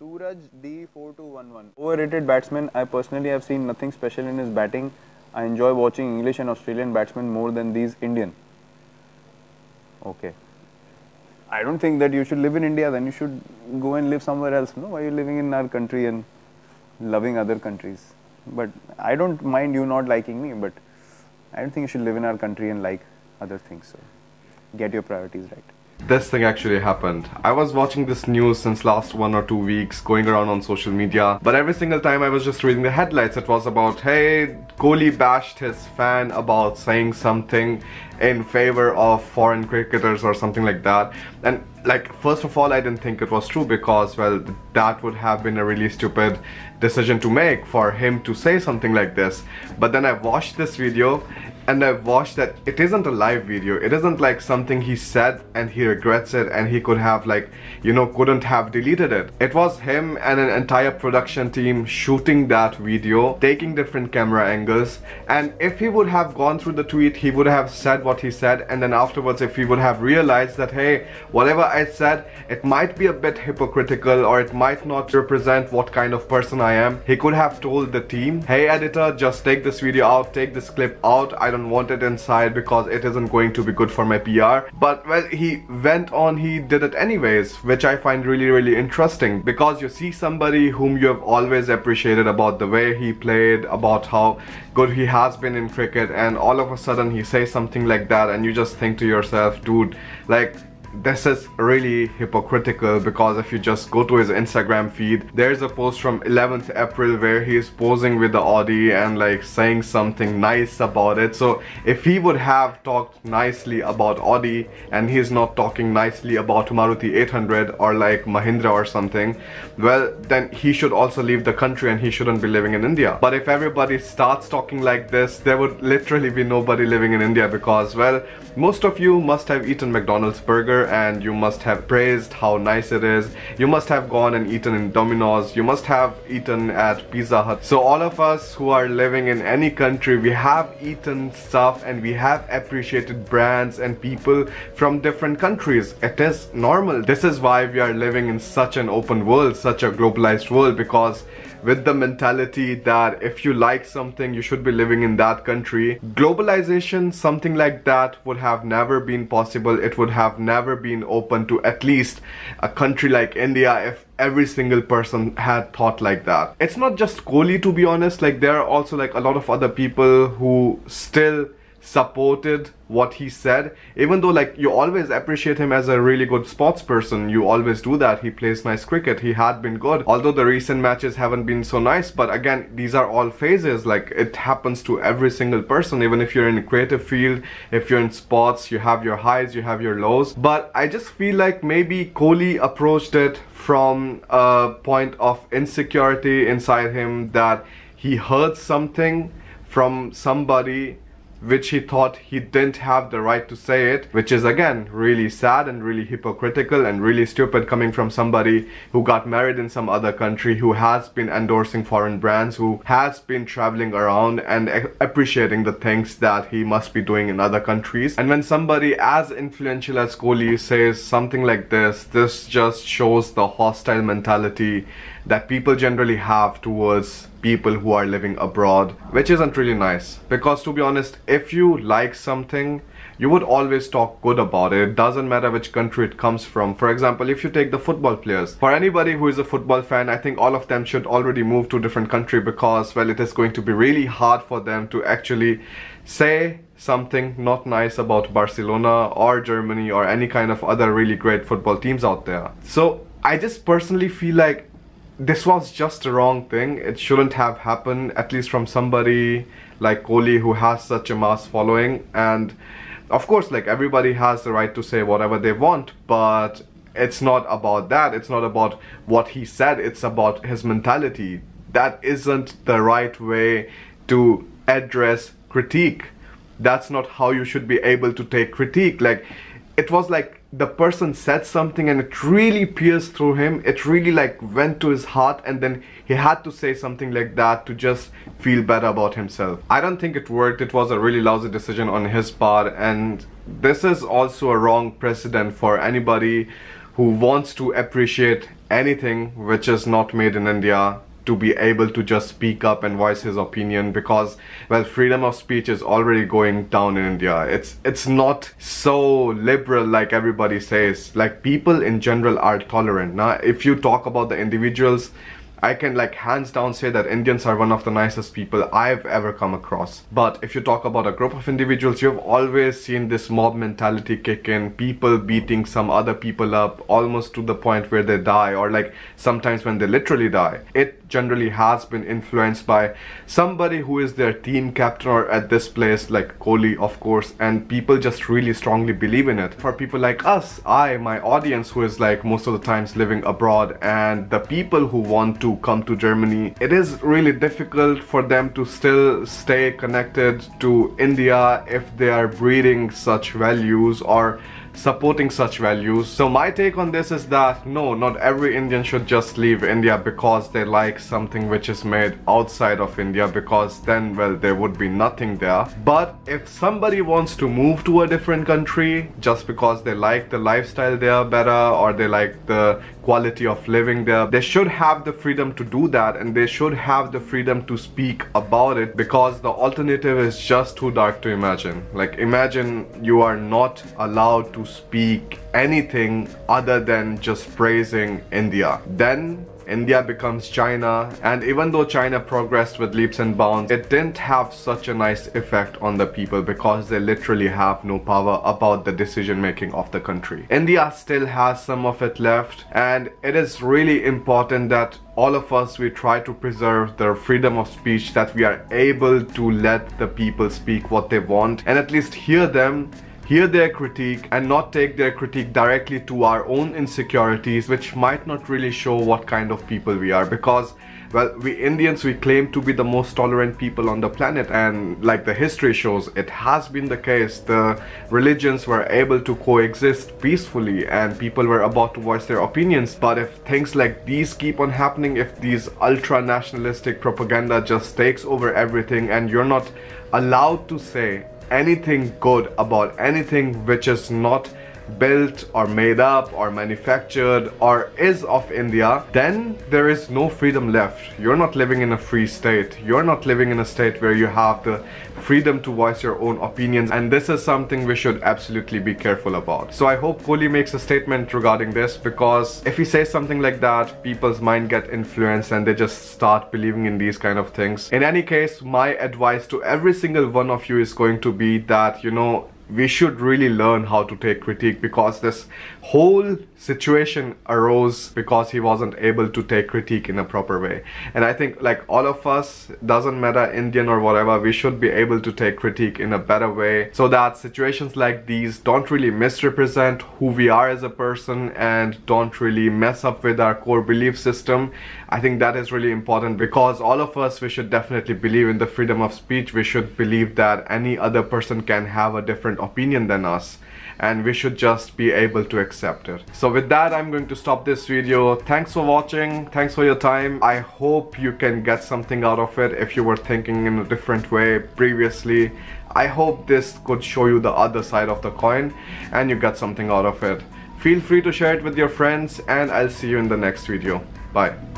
Suraj D4211. Overrated batsman. I personally have seen nothing special in his batting. I enjoy watching English and Australian batsmen more than these Indian. Okay. I don't think that you should live in India, then you should go and live somewhere else. No, why are you living in our country and loving other countries? But I don't mind you not liking me, but I don't think you should live in our country and like other things. So get your priorities right. This thing actually happened. I was watching this news since last 1 or 2 weeks, going around on social media, but every single time I was just reading the headlines, it was about, hey, Kohli bashed his fan about saying something in favor of foreign cricketers or something like that. And like, first of all, I didn't think it was true because, well, that would have been a really stupid decision to make for him to say something like this. But then I watched this video and I watched that it isn't a live video. It isn't like something he said and he regrets it and he could have, like, you know, couldn't have deleted it. It was him and an entire production team shooting that video, taking different camera angles, and if he would have gone through the tweet, he would have said what he said, and then afterwards if he would have realized that, hey, whatever I said, it might be a bit hypocritical or it might not represent what kind of person I am, he could have told the team, hey editor, just take this video out, take this clip out, I don't want it inside because it isn't going to be good for my PR. But well, he went on, he did it anyways, which I find really interesting, because you see somebody whom you have always appreciated about the way he played, about how good he has been in cricket, and all of a sudden he says something like that and you just think to yourself, dude, like, this is really hypocritical. Because if you just go to his Instagram feed, there's a post from 11th April where he is posing with the Audi and like saying something nice about it. So if he would have talked nicely about Audi and he's not talking nicely about Maruti 800 or like Mahindra or something, well, then he should also leave the country and he shouldn't be living in India. But if everybody starts talking like this, there would literally be nobody living in India, because, well, most of you must have eaten McDonald's burger and you must have praised how nice it is. You must have gone and eaten in Domino's. You must have eaten at Pizza Hut. So all of us who are living in any country, we have eaten stuff and we have appreciated brands and people from different countries. It is normal. This is why we are living in such an open world, such a globalized world, because with the mentality that if you like something, you should be living in that country. Globalization, something like that would have never been possible. It would have never been open to at least a country like India if every single person had thought like that. It's not just Kohli, to be honest. Like, there are also like a lot of other people who still supported what he said, even though like you always appreciate him as a really good sports person. You always do that. He plays nice cricket, he had been good, although the recent matches haven't been so nice. But again, these are all phases. Like, it happens to every single person. Even if you're in a creative field, if you're in sports, you have your highs, you have your lows. But I just feel like maybe Kohli approached it from a point of insecurity inside him, that he heard something from somebody which he thought he didn't have the right to say it, which is again really sad and really hypocritical and really stupid coming from somebody who got married in some other country, who has been endorsing foreign brands, who has been traveling around and appreciating the things that he must be doing in other countries. And when somebody as influential as Kohli says something like this, this just shows the hostile mentality that people generally have towards people who are living abroad, which isn't really nice. Because to be honest, if you like something, you would always talk good about it. It doesn't matter which country it comes from. For example, if you take the football players, for anybody who is a football fan, I think all of them should already move to a different country, because, well, it is going to be really hard for them to actually say something not nice about Barcelona or Germany or any kind of other really great football teams out there. So I just personally feel like this was just a wrong thing. It shouldn't have happened, at least from somebody like Kohli who has such a mass following. And of course, like, everybody has the right to say whatever they want, but it's not about that. It's not about what he said. It's about his mentality. That isn't the right way to address critique. That's not how you should be able to take critique. Like, it was like the person said something and it really pierced through him. It really like went to his heart, and then he had to say something like that to just feel better about himself. I don't think it worked. It was a really lousy decision on his part, and this is also a wrong precedent for anybody who wants to appreciate anything which is not made in India to be able to just speak up and voice his opinion, because well, freedom of speech is already going down in India. It's not so liberal like everybody says. Like, people in general are tolerant. Now if you talk about the individuals, I can like hands down say that Indians are one of the nicest people I've ever come across. But if you talk about a group of individuals, you've always seen this mob mentality kick in, people beating some other people up almost to the point where they die, or like sometimes when they literally die. It generally has been influenced by somebody who is their team captain, or at this place like Kohli, of course, and people just really strongly believe in it. For people like us, my audience who is like most of the times living abroad, and the people who want to come to Germany, it is really difficult for them to still stay connected to India if they are breeding such values or supporting such values. So my take on this is that no, not every Indian should just leave India because they like something which is made outside of India, because then, well, there would be nothing there. But if somebody wants to move to a different country just because they like the lifestyle there better, or they like the quality of living there, they should have the freedom to do that, and they should have the freedom to speak about it, because the alternative is just too dark to imagine. Like, imagine you are not allowed to speak anything other than just praising India. Then India becomes China, and even though China progressed with leaps and bounds, it didn't have such a nice effect on the people, because they literally have no power about the decision making of the country. India still has some of it left, and it is really important that all of us, we try to preserve the freedom of speech, that we are able to let the people speak what they want, and at least hear their critique, and not take their critique directly to our own insecurities, which might not really show what kind of people we are. Because, well, we Indians, we claim to be the most tolerant people on the planet, and like the history shows, it has been the case. The religions were able to coexist peacefully, and people were about to voice their opinions. But if things like these keep on happening, if these ultra-nationalistic propaganda just takes over everything, and you're not allowed to say anything good about anything which is not built or made up or manufactured or is of India, then there is no freedom left. You're not living in a free state. You're not living in a state where you have the freedom to voice your own opinions, and this is something we should absolutely be careful about. So I hope Kohli makes a statement regarding this, because if he says something like that, people's mind get influenced and they just start believing in these kind of things. In any case, my advice to every single one of you is going to be that, you know, we should really learn how to take critique, because this whole situation arose because he wasn't able to take critique in a proper way. And I think, like, all of us, doesn't matter Indian or whatever, we should be able to take critique in a better way, so that situations like these don't really misrepresent who we are as a person and don't really mess up with our core belief system. I think that is really important, because all of us, we should definitely believe in the freedom of speech. We should believe that any other person can have a different opinion than us, and we should just be able to accept it. So with that, I'm going to stop this video. Thanks for watching. Thanks for your time. I hope you can get something out of it. If you were thinking in a different way previously, I hope this could show you the other side of the coin and you got something out of it. Feel free to share it with your friends, and I'll see you in the next video. Bye.